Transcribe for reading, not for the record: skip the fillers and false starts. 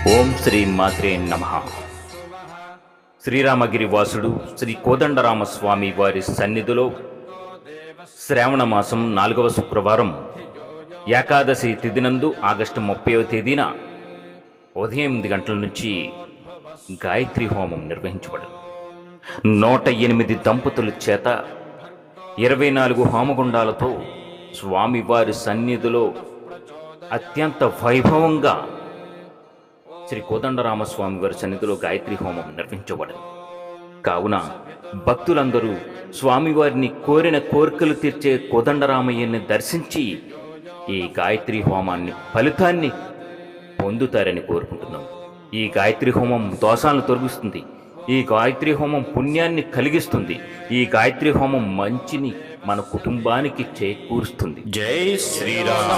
ఓం శ్రీ మాత్రే నమః. శ్రీరామగిరి వాసుడు శ్రీ కోదండరామస్వామి వారి సన్నిధిలో శ్రావణ మాసం 4వ శుక్రవారం ఏకాదశి తిథినందు ఆగస్టు 30వ తేదీన ఉదయం 8 గంటల నుంచి గాయత్రి హోమం నిర్వహించబడింది. 108 దంపతుల చేత 24 హోమగుండాలతో స్వామివారి సన్నిధిలో అత్యంత వైభవంగా శ్రీ కోదండరామస్వామి వారి సన్నిధిలో గాయత్రి హోమం నిర్వహించబడింది. కావున భక్తులందరూ స్వామివారిని కోరిన కోరికలు తీర్చే కోదండరామయ్యని దర్శించి ఈ గాయత్రి హోమాన్ని ఫలితాన్ని పొందుతారని కోరుకుంటున్నాం. ఈ గాయత్రి హోమం దోషాలను తొలగిస్తుంది. ఈ గాయత్రి హోమం పుణ్యాన్ని కలిగిస్తుంది. ఈ గాయత్రి హోమం మంచిని మన కుటుంబానికి చేకూరుస్తుంది. జై శ్రీరామ్.